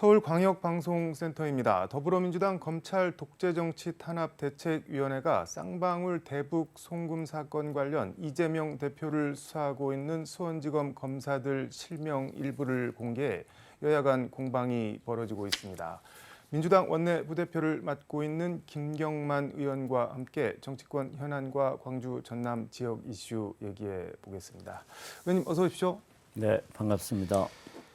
서울광역방송센터입니다. 더불어민주당 검찰 독재정치 탄압 대책위원회가 쌍방울 대북 송금 사건 관련 이재명 대표를 수사하고 있는 수원지검 검사들 실명 일부를 공개해 여야 간 공방이 벌어지고 있습니다. 민주당 원내 부대표를 맡고 있는 김경만 의원과 함께 정치권 현안과 광주 전남 지역 이슈 얘기해 보겠습니다. 의원님 어서 오십시오. 네, 반갑습니다.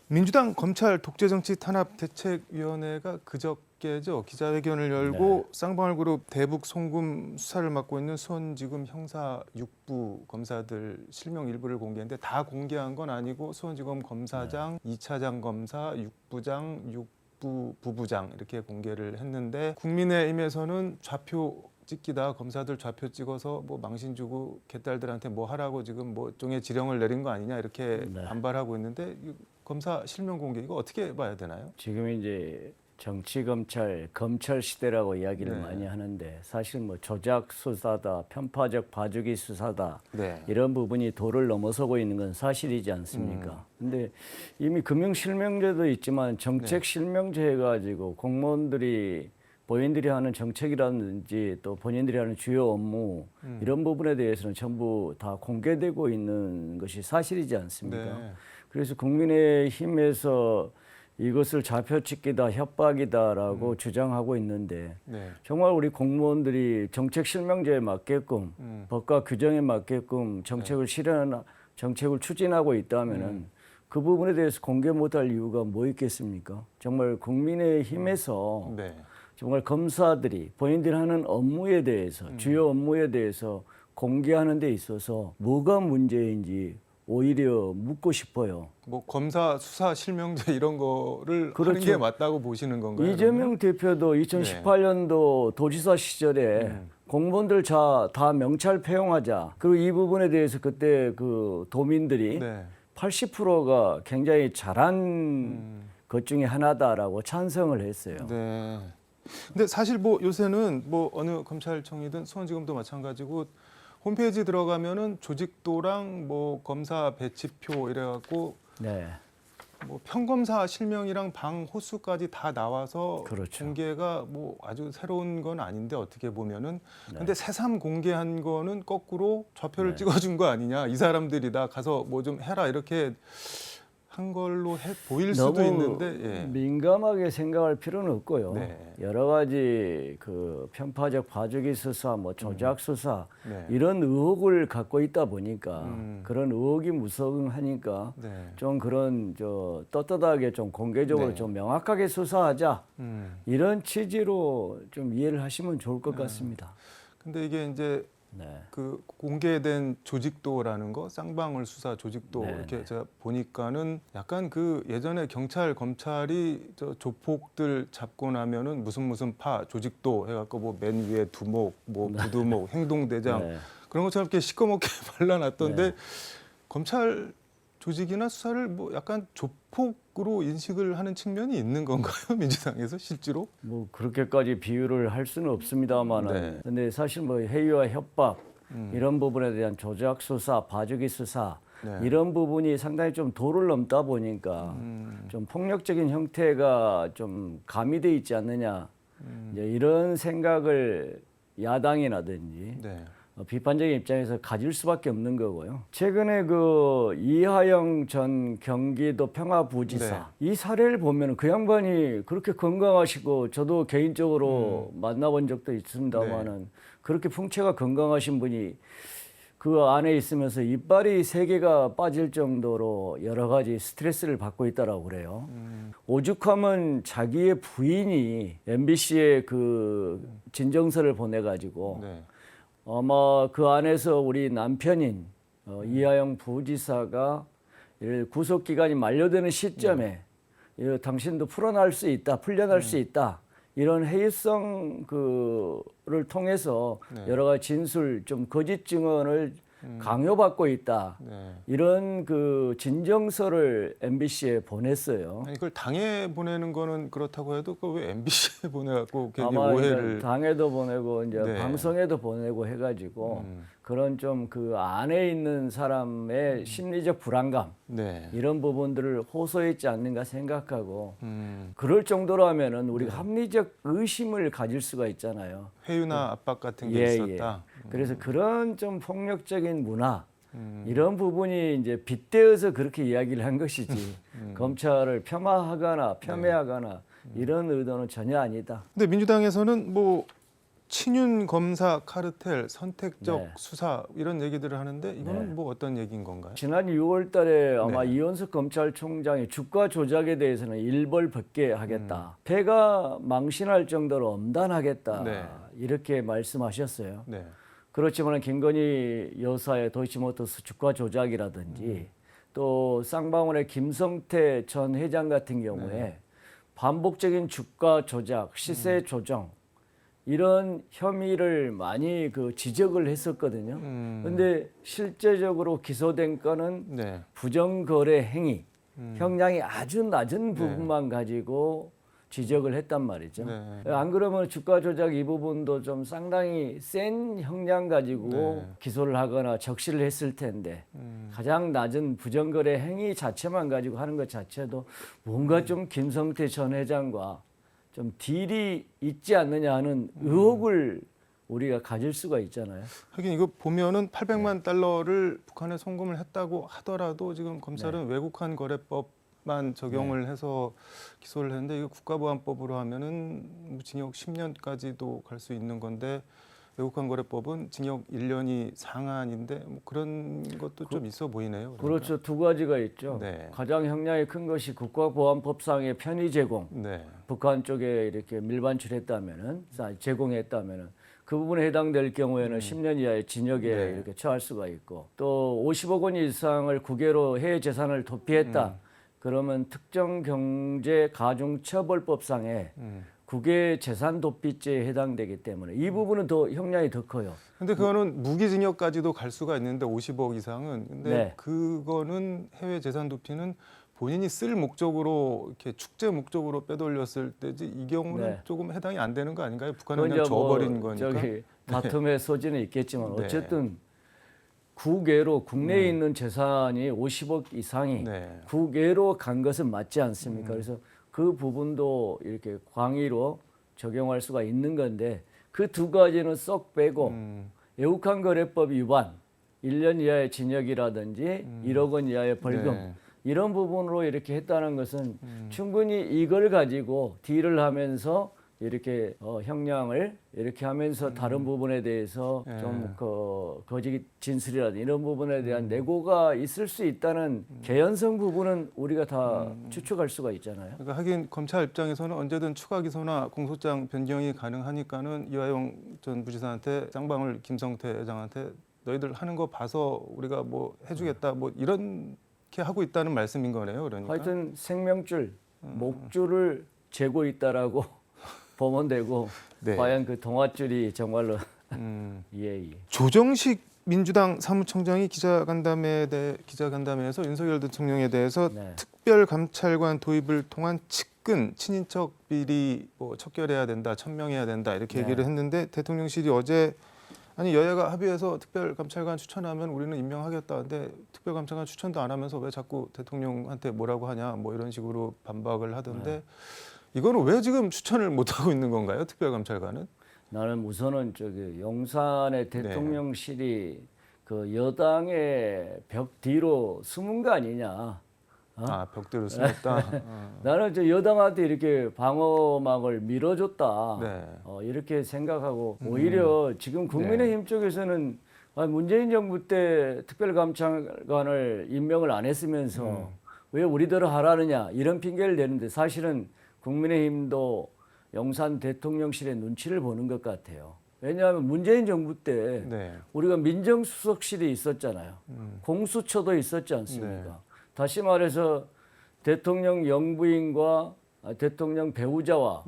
민주당 검찰 독재정치 탄압 대책위원회가 그저께죠 기자회견을 열고 쌍방울 그룹 대북 송금 수사를 맡고 있는 수원지검 형사 6부 검사들 실명 일부를 공개했는데 다 공개한 건 아니고 수원지검 검사장, 2차장 검사, 6부장, 6부 부부장 이렇게 공개를 했는데 국민의힘에서는 좌표 찍기다 검사들 좌표 찍어서 뭐 망신 주고 개딸들한테 뭐 하라고 지금 뭐 종의 지령을 내린 거 아니냐 이렇게 반발하고 있는데 검사 실명 공개 이거 어떻게 봐야 되나요? 지금 이제 정치 검찰 시대라고 이야기를 많이 하는데 사실 뭐 조작 수사다, 편파적 봐주기 수사다 이런 부분이 도를 넘어서고 있는 건 사실이지 않습니까? 근데 이미 금융 실명제도 있지만 정책 실명제 해가지고 공무원들이 본인들이 하는 정책이라든지 또 본인들이 하는 주요 업무 이런 부분에 대해서는 전부 다 공개되고 있는 것이 사실이지 않습니까? 그래서 국민의힘에서 이것을 좌표찍기다, 협박이다라고 주장하고 있는데 정말 우리 공무원들이 정책 실명제에 맞게끔 법과 규정에 맞게끔 정책을 정책을 추진하고 있다면은 그 부분에 대해서 공개 못할 이유가 뭐 있겠습니까? 정말 국민의힘에서 정말 검사들이 본인들이 하는 업무에 대해서 주요 업무에 대해서 공개하는 데 있어서 뭐가 문제인지 오히려 묻고 싶어요. 뭐 검사 수사 실명제 이런 거를 하는 게 맞다고 보시는 건가요? 이재명 대표도 2018년도 도지사 시절에 공무원들 다 명찰 폐용하자. 그리고 이 부분에 대해서 그때 그 도민들이 80%가 굉장히 잘한 것 중에 하나다라고 찬성을 했어요. 근데 사실 뭐 요새는 뭐 어느 검찰청이든 수원지검도 마찬가지고 홈페이지 들어가면은 조직도랑 뭐 검사 배치표 이래갖고 뭐 평검사 실명이랑 방 호수까지 다 나와서 공개가 뭐 아주 새로운 건 아닌데 어떻게 보면은 근데 새삼 공개한 거는 거꾸로 좌표를 찍어준 거 아니냐 이 사람들이다 가서 뭐 좀 해라 이렇게 한 걸로 보일 수도 있는데 민감하게 생각할 필요는 없고요. 여러 가지 그 편파적 봐주기 수사, 뭐 조작 수사 이런 의혹을 갖고 있다 보니까 그런 의혹이 무성하니까 좀 그런 떳떳하게 좀 공개적으로 좀 명확하게 수사하자 이런 취지로 좀 이해를 하시면 좋을 것 같습니다. 근데 이게 이제 그 공개된 조직도라는 거, 쌍방울 수사 조직도 이렇게 제가 보니까는 약간 그 예전에 경찰 검찰이 조폭들 잡고 나면은 무슨 파 조직도 해갖고 뭐 맨 위에 두목, 뭐 부두목, 행동대장 그런 것처럼 이렇게 시커멓게 발라놨던데 검찰 조직이나 수사를 뭐 약간 조폭으로 인식을 하는 측면이 있는 건가요? 민주당에서 실제로? 뭐 그렇게까지 비유를 할 수는 없습니다만은 근데 사실 뭐 해이와 협박 이런 부분에 대한 조작 수사, 봐주기 수사 이런 부분이 상당히 좀 도를 넘다 보니까 좀 폭력적인 형태가 좀 가미돼 있지 않느냐 이제 이런 생각을 야당이라든지 비판적인 입장에서 가질 수밖에 없는 거고요. 최근에 그 이하영 전 경기도 평화부지사 이 사례를 보면 그 양반이 그렇게 건강하시고 저도 개인적으로 만나본 적도 있습니다만은 그렇게 풍채가 건강하신 분이 그 안에 있으면서 이빨이 3개가 빠질 정도로 여러 가지 스트레스를 받고 있다라고 그래요. 오죽하면 자기의 부인이 MBC에 그 진정서를 보내가지고 아마 그 안에서 우리 남편인 이하영 부지사가 구속 기간이 만료되는 시점에 당신도 풀려날 수 있다 이런 해유성 그를 통해서 여러 가지 진술 좀 거짓 증언을 강요받고 있다. 네. 이런 그 진정서를 MBC에 보냈어요. 아니, 그걸 당에 보내는 거는 그렇다고 해도 그걸 왜 MBC에 보내갖고 괜히 아마 오해를 당에도 보내고 이제 네. 방송에도 보내고 해가지고 그런 좀 그 안에 있는 사람의 심리적 불안감 네. 이런 부분들을 호소했지 않는가 생각하고 음, 그럴 정도로 하면은 우리가 네. 합리적 의심을 가질 수가 있잖아요. 회유나 압박 같은 게 예, 있었다. 그래서 그런 좀 폭력적인 문화 음, 이런 부분이 이제 빗대어서 그렇게 이야기를 한 것이지 검찰을 폄하하거나 폄훼하거나 이런 의도는 전혀 아니다. 근데 민주당에서는 뭐 친윤 검사 카르텔 선택적 네. 수사 이런 얘기들을 하는데 이거는 네. 뭐 어떤 얘기인 건가요? 지난 6월 달에 아마 네. 이원석 검찰총장이 주가 조작에 대해서는 일벌 벗게 하겠다. 패가 망신할 정도로 엄단하겠다. 네. 이렇게 말씀하셨어요. 네. 그렇지만 김건희 여사의 도이치모터스 주가 조작이라든지 또 쌍방울의 김성태 전 회장 같은 경우에 반복적인 주가 조작, 시세 조정 이런 혐의를 많이 그 지적을 했었거든요. 근데 실제적으로 기소된 건은 네. 부정거래 행위, 형량이 아주 낮은 부분만 가지고 지적을 했단 말이죠. 네. 안 그러면 주가 조작 이 부분도 좀 상당히 센 형량 가지고 네. 기소를 하거나 적시를 했을 텐데 가장 낮은 부정거래 행위 자체만 가지고 하는 것 자체도 뭔가 좀 김성태 전 회장과 좀 딜이 있지 않느냐 하는 의혹을 우리가 가질 수가 있잖아요. 하긴 이거 보면은 800만 달러를 북한에 송금을 했다고 하더라도 지금 검찰은 외국환 거래법만 적용을 해서 기소를 했는데 이거 국가보안법으로 하면은 뭐 징역 10년까지도 갈 수 있는 건데 외국환 거래법은 징역 1년이 상한인데 뭐 그런 것도 좀 있어 보이네요. 그러니까. 그렇죠. 두 가지가 있죠. 네. 가장 형량이 큰 것이 국가보안법상의 편의 제공. 네. 북한 쪽에 이렇게 밀반출했다면은 제공했다면은 그 부분에 해당될 경우에는 10년 이하의 징역에 네. 이렇게 처할 수가 있고 또 50억 원 이상을 국외로 해외 재산을 도피했다. 그러면 특정 경제 가중 처벌법상에 국외 재산 도피죄에 해당되기 때문에 이 부분은 더 형량이 더 커요. 근데 그거는 무기징역까지도 갈 수가 있는데 50억 이상은 근데 네. 그거는 해외 재산 도피는 본인이 쓸 목적으로 이렇게 축제 목적으로 빼돌렸을 때지 이 경우는 네. 조금 해당이 안 되는 거 아닌가요? 북한은 그건 그냥 이제 뭐 줘버린 거니까. 저기 다툼의 소지는 있겠지만 네. 어쨌든 국외로 국내에 있는 재산이 50억 이상이 네. 국외로 간 것은 맞지 않습니까? 그래서 그 부분도 이렇게 광의로 적용할 수가 있는 건데 그 두 가지는 쏙 빼고 애국한 거래법 위반 1년 이하의 징역이라든지 1억 원 이하의 벌금 네. 이런 부분으로 이렇게 했다는 것은 충분히 이걸 가지고 딜을 하면서 이렇게 형량을 이렇게 하면서 다른 부분에 대해서 네. 좀 거짓 진술이라든지 이런 부분에 대한 내고가 있을 수 있다는 개연성 부분은 우리가 다 추측할 수가 있잖아요. 그러니까 하긴 검찰 입장에서는 언제든 추가 기소나 공소장 변경이 가능하니까는 이화영 전 부지사한테 쌍방울 김성태 회장한테 너희들 하는 거 봐서 우리가 뭐 해주겠다 뭐 이렇게 하고 있다는 말씀인 거네요. 그러니까. 하여튼 생명줄, 목줄을 재고 있다라고 보면 되고 네. 과연 그 동아줄이 정말로 예. 조정식 민주당 사무총장이 기자간담회에서 윤석열 대통령에 대해서 네. 특별감찰관 도입을 통한 측근 친인척 비리 뭐 척결해야 된다, 천명해야 된다 이렇게 네. 얘기를 했는데 대통령실이 어제 아니 여야가 합의해서 특별감찰관 추천하면 우리는 임명하겠다는데 특별감찰관 추천도 안 하면서 왜 자꾸 대통령한테 뭐라고 하냐 뭐 이런 식으로 반박을 하던데 네. 이거는 왜 지금 추천을 못 하고 있는 건가요? 특별감찰관은? 나는 우선은 저기 용산의 대통령실이 그 여당의 벽 뒤로 숨은 거 아니냐. 아 벽대로 숨었다. 나는 저 여당한테 이렇게 방어막을 밀어줬다. 네. 이렇게 생각하고 오히려 지금 국민의힘 쪽에서는 문재인 정부 때 특별감찰관을 임명을 안 했으면서 왜 우리대로 하라느냐 이런 핑계를 대는데 사실은 국민의힘도 용산 대통령실의 눈치를 보는 것 같아요. 왜냐하면 문재인 정부 때 네. 우리가 민정수석실이 있었잖아요. 공수처도 있었지 않습니까? 네. 다시 말해서 대통령 영부인과 대통령 배우자와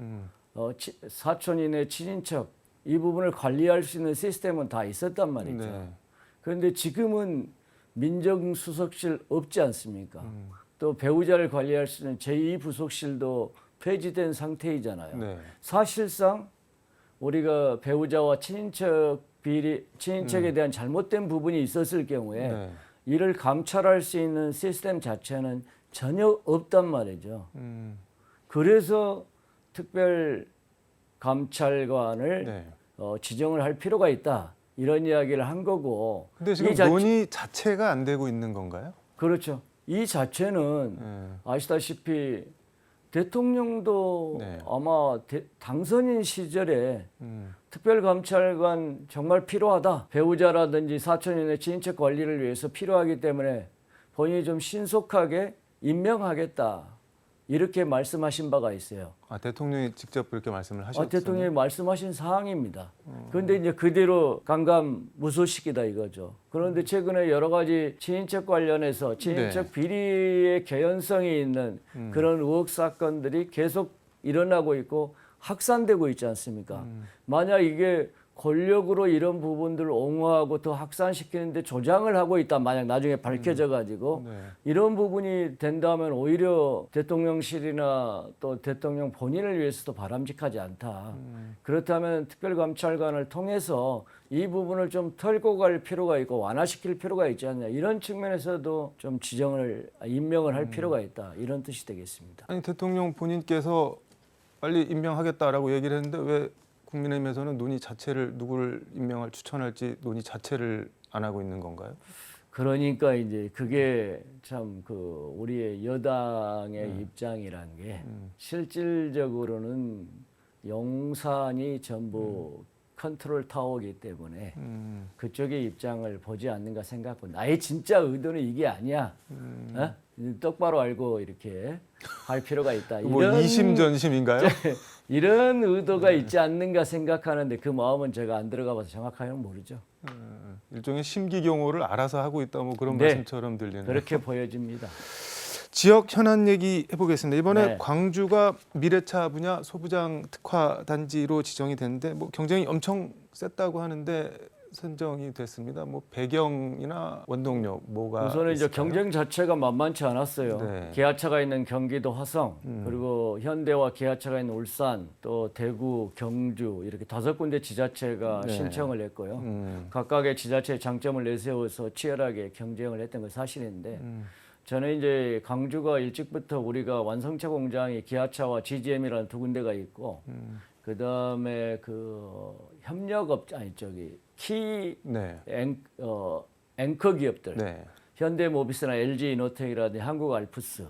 사촌인의 친인척 이 부분을 관리할 수 있는 시스템은 다 있었단 말이죠. 네. 그런데 지금은 민정수석실 없지 않습니까? 또 배우자를 관리할 수 있는 제2부속실도 폐지된 상태이잖아요. 네. 사실상 우리가 배우자와 친인척에 대한 잘못된 부분이 있었을 경우에 네. 이를 감찰할 수 있는 시스템 자체는 전혀 없단 말이죠. 그래서 특별 감찰관을 네. 지정을 할 필요가 있다. 이런 이야기를 한 거고. 근데 지금 논의 자체가 안 되고 있는 건가요? 그렇죠. 이 자체는 네. 아시다시피 대통령도 네. 아마 당선인 시절에 음. 특별감찰관 정말 필요하다. 배우자라든지 사촌인의 친인척 관리를 위해서 필요하기 때문에 본인이 좀 신속하게 임명하겠다. 이렇게 말씀하신 바가 있어요. 아, 대통령이 직접 그렇게 말씀을 하셨어요? 대통령이 말씀하신 사항입니다. 그런데 이제 그대로 강감무소식이다 이거죠. 그런데 최근에 여러 가지 친인척 관련해서 친인척 비리의 개연성이 있는 그런 의혹 사건들이 계속 일어나고 있고 확산되고 있지 않습니까? 만약 이게 권력으로 이런 부분들을 옹호하고 더 확산시키는데 조장을 하고 있다. 만약 나중에 밝혀져 가지고 이런 부분이 된다면 오히려 대통령실이나 또 대통령 본인을 위해서도 바람직하지 않다. 그렇다면 특별감찰관을 통해서 이 부분을 좀 털고 갈 필요가 있고 완화시킬 필요가 있지 않냐. 이런 측면에서도 좀 임명을 할 필요가 있다. 이런 뜻이 되겠습니다. 아니, 대통령 본인께서 빨리 임명하겠다라고 얘기를 했는데 왜 국민의힘에서는 논의 자체를 누구를 임명할 추천할지 논의 자체를 안 하고 있는 건가요? 그러니까 이제 그게 참 그 우리의 여당의 입장이란 게 실질적으로는 용산이 전부 컨트롤 타워이기 때문에 그쪽의 입장을 보지 않는가 생각하고 나의 진짜 의도는 이게 아니야. 어? 똑바로 알고 이렇게 할 필요가 있다. 뭐 이심전심인가요? 이런 의도가 있지 않는가 생각하는데 그 마음은 제가 안 들어가봐서 정확하게는 모르죠. 일종의 심기경호를 알아서 하고 있다 뭐 그런 네, 말씀처럼 들리네요. 그렇게 보여집니다. 지역 현안 얘기 해보겠습니다. 이번에 네. 광주가 미래차 분야 소부장 특화 단지로 지정이 됐는데 뭐 경쟁이 엄청 셌다고 하는데 선정이 됐습니다. 뭐 배경이나 원동력 뭐가 우선은 이제 있을까요? 경쟁 자체가 만만치 않았어요. 네. 기아차가 있는 경기도 화성, 그리고 현대와 기아차가 있는 울산, 또 대구, 경주 이렇게 5군데 지자체가 네. 신청을 했고요. 각각의 지자체의 장점을 내세워서 치열하게 경쟁을 했던 건 사실인데 저는 이제 강주가 일찍부터 우리가 완성차 공장이 기아차와 GGM이라는 2군데가 있고 그다음에 그 협력업체 키 네. 앵커 기업들 네. 현대모비스나 LG이노텍이라든지 한국알프스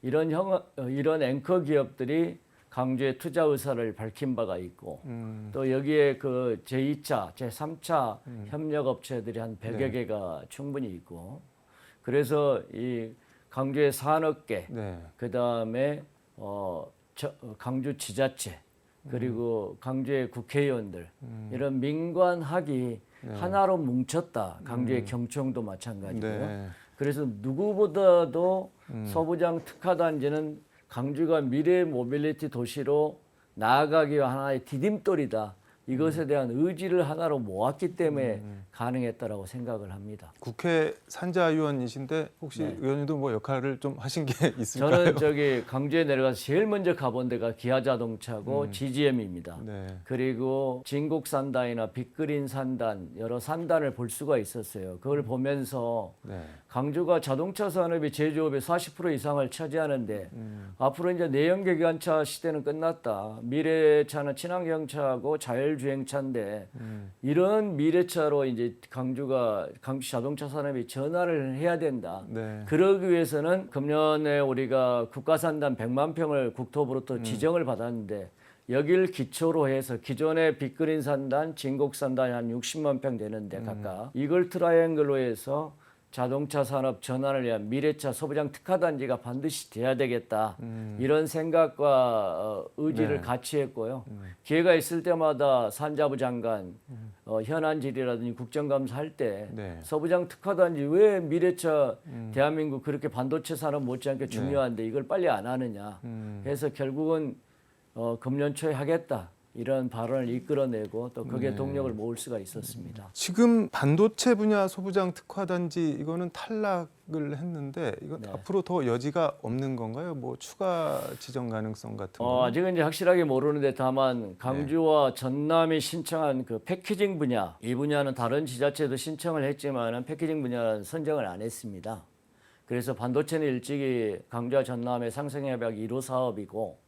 이런 앵커 기업들이 강주의 투자 의사를 밝힌 바가 있고 또 여기에 그 제2차, 제3차 협력업체들이 한 100여 개가 충분히 있고 그래서 이 강주의 산업계 네. 그다음에 강주 지자체 그리고 강주의 국회의원들 이런 민관학이 하나로 뭉쳤다. 강주의 경청도 마찬가지고요. 네. 그래서 누구보다도 소부장 특화단지는 강주가 미래 모빌리티 도시로 나아가기 위한 하나의 디딤돌이다. 이것에 대한 의지를 하나로 모았기 때문에 가능했다라고 생각을 합니다. 국회 산자위원이신데 혹시 네. 의원님도 뭐 역할을 좀 하신 게 있을까요? 저는 저기 강주에 내려가서 제일 먼저 가본 데가 기아자동차고 GGM입니다. 네. 그리고 진국산단이나 빅그린 산단 여러 산단을 볼 수가 있었어요. 그걸 보면서 네. 강주가 자동차 산업이 제조업의 40% 이상을 차지하는데 앞으로 이제 내연계 기관차 시대는 끝났다. 미래차는 친환경차하고 자율주행차인데 이런 미래차로 이제 강주 자동차 산업이 전환을 해야 된다. 네. 그러기 위해서는 금년에 우리가 국가산단 100만 평을 국토부로부터 지정을 받았는데 여기를 기초로 해서 기존의 빅그린 산단, 진곡산단이 한 60만 평 되는데 각각 이걸 트라이앵글로 해서 자동차 산업 전환을 위한 미래차 소부장 특화단지가 반드시 돼야 되겠다. 이런 생각과 의지를 네. 같이 했고요. 기회가 있을 때마다 산자부 장관, 현안질이라든지 국정감사 할 때 네. 소부장 특화단지 왜 미래차 대한민국 그렇게 반도체 산업 못지않게 중요한데 이걸 빨리 안 하느냐 해서 결국은 금년 초에 하겠다. 이런 발언을 이끌어내고 또 그게 동력을 모을 수가 있었습니다. 지금 반도체 분야 소부장 특화단지 이거는 탈락을 했는데 이건 네. 앞으로 더 여지가 없는 건가요? 뭐 추가 지정 가능성 같은 거? 아직은 이제 확실하게 모르는데 다만 강주와 전남이 신청한 그 패키징 분야 이 분야는 다른 지자체도 신청을 했지만은 패키징 분야는 선정을 안 했습니다. 그래서 반도체는 일찍이 강주와 전남의 상생협약 1호 사업이고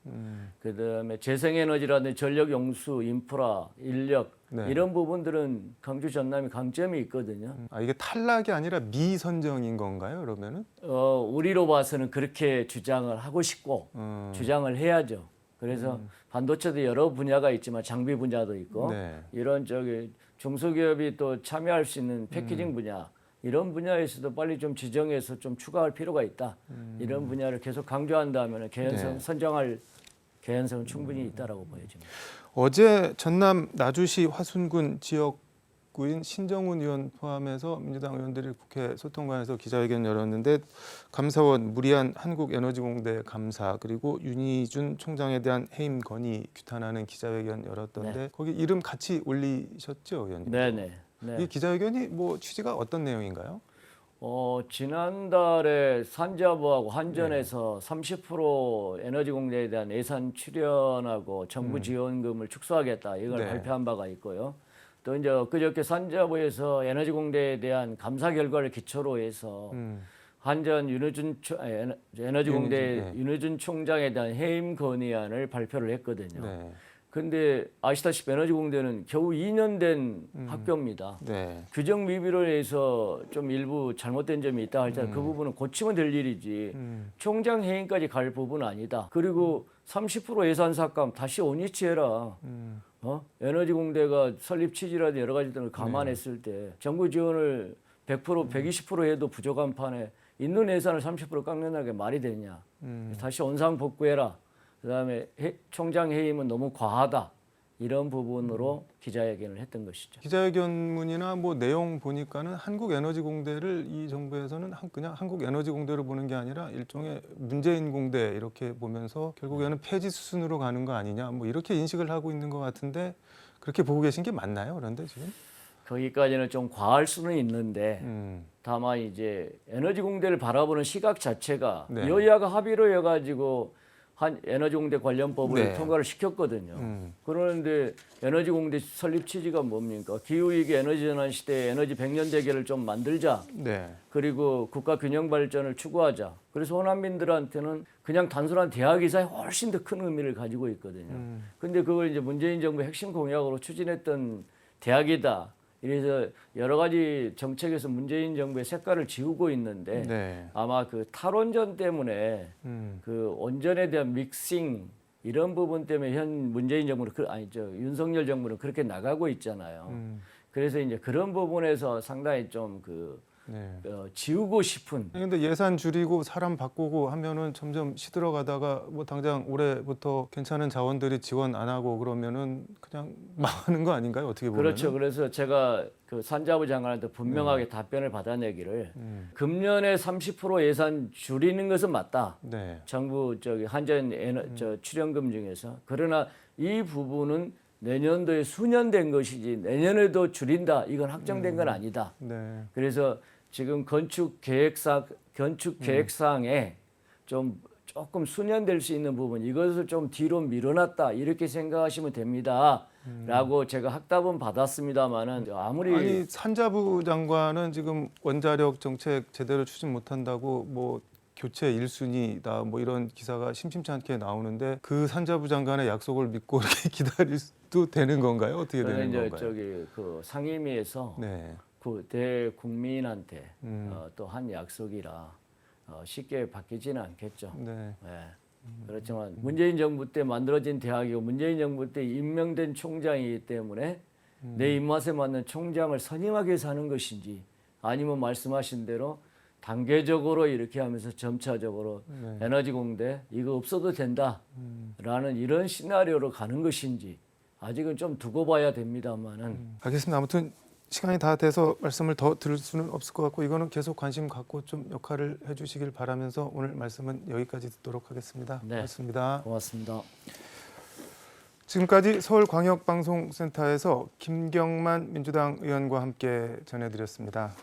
그다음에 재생에너지라든지 전력 용수, 인프라, 인력 네. 이런 부분들은 강주 전남이 강점이 있거든요. 이게 탈락이 아니라 미선정인 건가요? 그러면은? 우리로 봐서는 그렇게 주장을 하고 싶고 주장을 해야죠. 그래서 반도체도 여러 분야가 있지만 장비 분야도 있고 네. 이런 중소기업이 또 참여할 수 있는 패키징 분야 이런 분야에서도 빨리 좀 지정해서 좀 추가할 필요가 있다. 이런 분야를 계속 강조한다면 개연성 네. 선정할 개연성은 충분히 있다라고 보여집니다. 어제 전남 나주시 화순군 지역구인 신정훈 의원 포함해서 민주당 의원들이 국회 소통관에서 기자회견 열었는데 감사원 무리한 한국에너지공대 감사 그리고 윤희준 총장에 대한 해임 건의 규탄하는 기자회견 열었던데 거기 이름 같이 올리셨죠, 의원님? 네네. 네. 이 기자회견이 뭐 취지가 어떤 내용인가요? 지난달에 산자부하고 한전에서 30% 에너지공대에 대한 예산 출연하고 정부 지원금을 축소하겠다 이걸 네. 발표한 바가 있고요. 또 이제 그저께 산자부에서 에너지공대에 대한 감사 결과를 기초로 해서 한전 에너지공대 윤희준 총장에 대한 해임 건의안을 발표를 했거든요. 네. 근데 아시다시피 에너지공대는 겨우 2년 된 학교입니다. 네. 규정 미비로 해서 좀 일부 잘못된 점이 있다 할지라도 그 부분은 고치면 될 일이지 총장 해임까지 갈 부분은 아니다. 그리고 30% 예산 삭감 다시 원위치해라. 에너지공대가 설립 취지라든지 여러 가지 등을 감안했을 때 정부 지원을 100%, 120% 해도 부족한 판에 있는 예산을 30% 깎는다는 게 말이 되냐. 다시 원상복구해라. 그다음에 총장 해임은 너무 과하다. 이런 부분으로 기자회견을 했던 것이죠. 기자회견문이나 뭐 내용 보니까는 한국에너지공대를 이 정부에서는 그냥 한국에너지공대로 보는 게 아니라 일종의 문재인 공대 이렇게 보면서 결국에는 폐지 수순으로 가는 거 아니냐 뭐 이렇게 인식을 하고 있는 것 같은데 그렇게 보고 계신 게 맞나요? 그런데 지금? 거기까지는 좀 과할 수는 있는데 다만 이제 에너지공대를 바라보는 시각 자체가 네. 여야가 합의로 해가지고 한 에너지공대 관련법을 네. 통과를 시켰거든요. 그러는데 에너지공대 설립 취지가 뭡니까? 기후위기 에너지전환 시대에 에너지 100년 대계를 좀 만들자. 네. 그리고 국가 균형 발전을 추구하자. 그래서 호남민들한테는 그냥 단순한 대학 이사에 훨씬 더 큰 의미를 가지고 있거든요. 근데 그걸 이제 문재인 정부의 핵심 공약으로 추진했던 대학이다. 이래서 여러 가지 정책에서 문재인 정부의 색깔을 지우고 있는데 네. 아마 그 탈원전 때문에 그 원전에 대한 믹싱 이런 부분 때문에 현 문재인 정부는 윤석열 정부는 그렇게 나가고 있잖아요. 그래서 이제 그런 부분에서 상당히 좀 지우고 싶은. 근데 예산 줄이고 사람 바꾸고 하면은 점점 시들어가다가 뭐 당장 올해부터 괜찮은 자원들이 지원 안 하고 그러면은 그냥 망하는 거 아닌가요? 어떻게 보면? 그렇죠. 그래서 제가 그 산자부 장관한테 분명하게 답변을 받아내기를 금년에 30% 예산 줄이는 것은 맞다. 네. 정부 한전 출연금 중에서 그러나 이 부분은 내년도에 수년된 것이지 내년에도 줄인다. 이건 확정된 건 아니다. 네. 그래서 지금 건축 계획상에 조금 수년될 수 있는 부분 이것을 좀 뒤로 밀어놨다 이렇게 생각하시면 됩니다.라고 제가 확답은 받았습니다만은 아니 산자부 장관은 지금 원자력 정책 제대로 추진 못한다고 뭐 교체 1순위다 뭐 이런 기사가 심심치 않게 나오는데 그 산자부 장관의 약속을 믿고 이렇게 기다릴도 되는 건가요? 어떻게 되는 이제 건가요? 그 상임위에서 네. 그 대국민한테 또 한 약속이라 쉽게 바뀌지는 않겠죠. 네. 네. 그렇지만 문재인 정부 때 만들어진 대학이고 문재인 정부 때 임명된 총장이기 때문에 내 입맛에 맞는 총장을 선임하기 위해서 하는 것인지 아니면 말씀하신 대로 단계적으로 이렇게 하면서 점차적으로 에너지공대 이거 없어도 된다라는 이런 시나리오로 가는 것인지 아직은 좀 두고 봐야 됩니다만은. 알겠습니다. 아무튼 시간이 다 돼서 말씀을 더 들을 수는 없을 것 같고 이거는 계속 관심 갖고 좀 역할을 해주시길 바라면서 오늘 말씀은 여기까지 듣도록 하겠습니다. 네. 고맙습니다. 고맙습니다. 지금까지 서울광역방송센터에서 김경만 민주당 의원과 함께 전해드렸습니다.